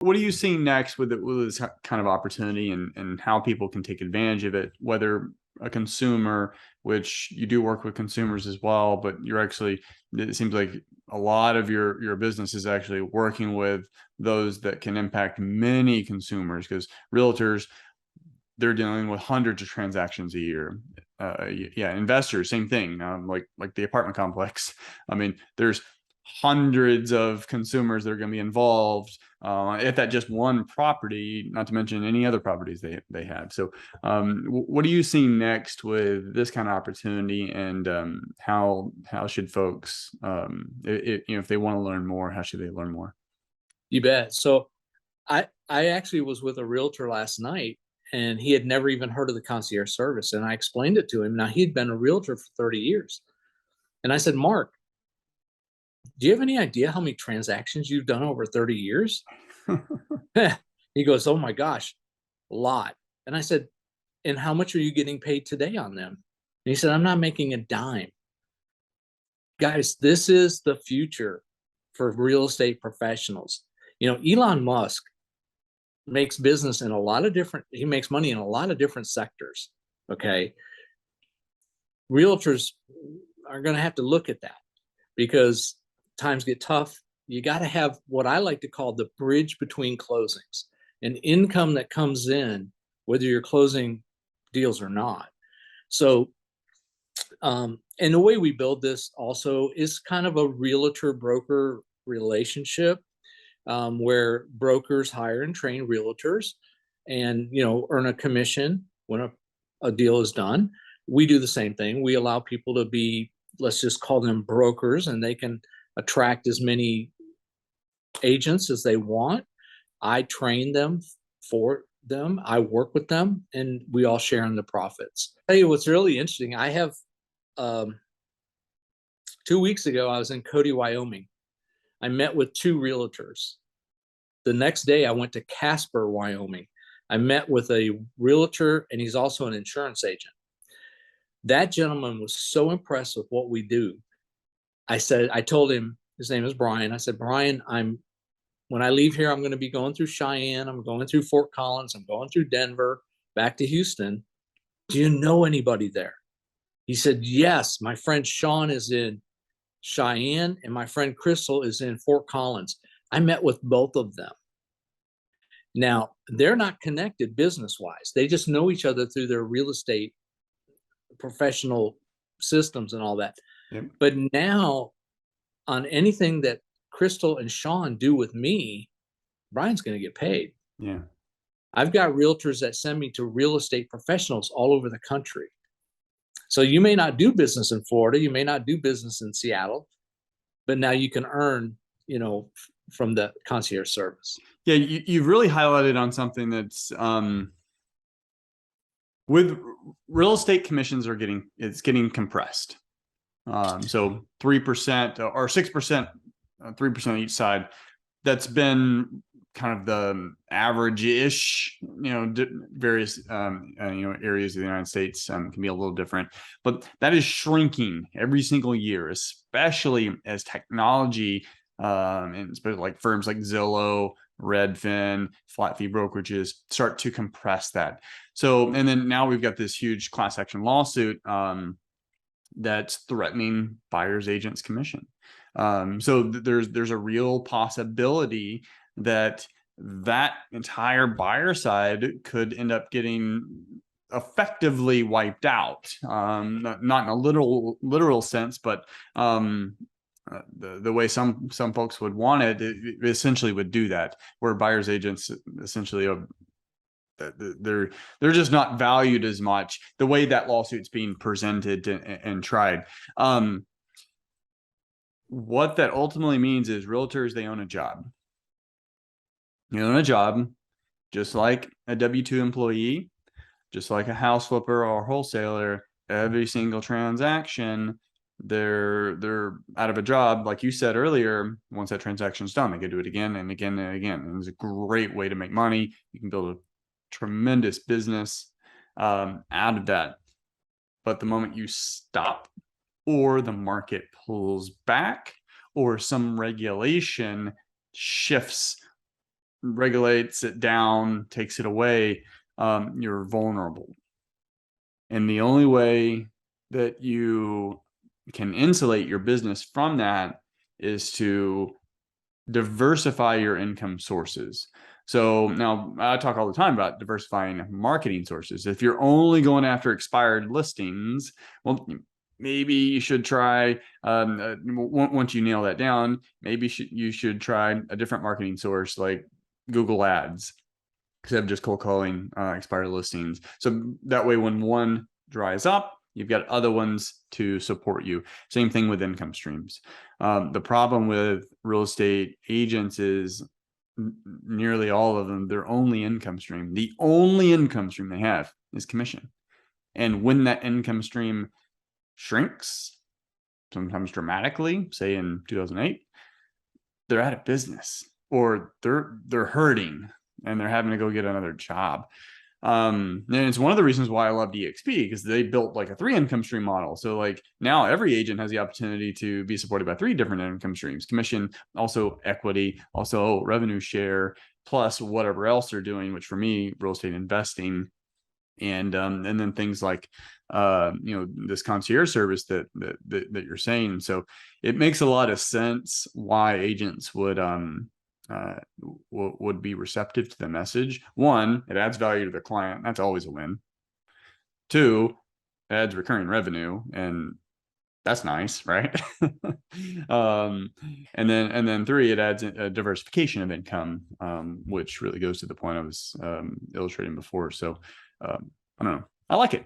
What are you seeing next with this kind of opportunity, and how people can take advantage of it, whether a consumer, which you do work with consumers as well, but it seems like a lot of your business is actually working with those that can impact many consumers, because realtors, they're dealing with hundreds of transactions a year. Yeah, investors, same thing. Like the apartment complex. I mean, there's hundreds of consumers that are going to be involved at that just one property, not to mention any other properties they have. So what are you seeing next with this kind of opportunity, and how should folks, if they want to learn more, how should they learn more? You bet. So I actually was with a realtor last night, and he had never even heard of the concierge service. And I explained it to him. Now, he'd been a realtor for 30 years. And I said, Mark, do you have any idea how many transactions you've done over 30 years? He goes, oh my gosh, a lot. And I said, and how much are you getting paid today on them? And he said, I'm not making a dime. Guys, this is the future for real estate professionals. Elon Musk makes business in a lot of different, he makes money in a lot of different sectors. Okay. Realtors are going to have to look at that, because times get tough. You got to have what I like to call the bridge between closings, an income that comes in whether you're closing deals or not. So, and the way we build this also is kind of a realtor broker relationship, where brokers hire and train realtors and earn a commission when a deal is done. We do the same thing. We allow people to be, let's just call them brokers, and they can attract as many agents as they want. I train them for them. I work with them, and we all share in the profits. I'll tell you what's really interesting. I have 2 weeks ago, I was in Cody, Wyoming. I met with 2 realtors. The next day, I went to Casper, Wyoming. I met with a realtor, and he's also an insurance agent. That gentleman was so impressed with what we do. I told him, his name is Brian. I said, Brian, when I leave here, I'm going to be going through Cheyenne. I'm going through Fort Collins. I'm going through Denver, back to Houston. Do you know anybody there? He said, yes, my friend Sean is in Cheyenne, and my friend Crystal is in Fort Collins. I met with both of them. Now, they're not connected business-wise. They just know each other through their real estate professional systems and all that. Yep. But now, on anything that Crystal and Sean do with me, Brian's going to get paid. Yeah. I've got realtors that send me to real estate professionals all over the country. So you may not do business in Florida, you may not do business in Seattle, but now you can earn, from the concierge service. Yeah, you've really highlighted on something that's with real estate commissions it's getting compressed. So 3% or 6%, 3% on each side. That's been kind of the average-ish, various areas of the United States can be a little different, but that is shrinking every single year, especially as technology and especially like firms like Zillow, Redfin, flat fee brokerages start to compress that. So, and then now we've got this huge class action lawsuit that's threatening buyers agents commission. So there's a real possibility that entire buyer side could end up getting effectively wiped out, not in a literal sense, but the way some folks would want it essentially would do that, where buyers agents essentially they're just not valued as much, the way that lawsuit's being presented and tried. What that ultimately means is realtors, they own a job. You own a job, just like a W-2 employee, just like a house flipper or wholesaler. Every single transaction, they're out of a job. Like you said earlier, once that transaction's done, they can do it again and again and again. And it's a great way to make money. You can build a tremendous business out of that. But the moment you stop, or the market pulls back, or some regulation shifts regulates it down, takes it away, you're vulnerable. And the only way that you can insulate your business from that is to diversify your income sources. So now I talk all the time about diversifying marketing sources. If you're only going after expired listings, well, maybe you should try, once you nail that down, maybe you should try a different marketing source like Google Ads instead of just cold calling expired listings. So that way, when one dries up, you've got other ones to support you. Same thing with income streams. The problem with real estate agents is nearly all of them, their only income stream, the only income stream they have is commission. And when that income stream shrinks, sometimes dramatically, say in 2008, they're out of business or they're hurting and they're having to go get another job. And it's one of the reasons why I love EXP, because they built like a 3 income stream model. So like now every agent has the opportunity to be supported by 3 different income streams: commission, also equity, also revenue share, plus whatever else they're doing, which for me, real estate investing. And then things like this concierge service that you're saying. So it makes a lot of sense why agents would be receptive to the message. One, it adds value to the client. That's always a win. 2, it adds recurring revenue, and that's nice, right? And then 3, it adds a diversification of income, which really goes to the point I was illustrating before. So I don't know. I like it.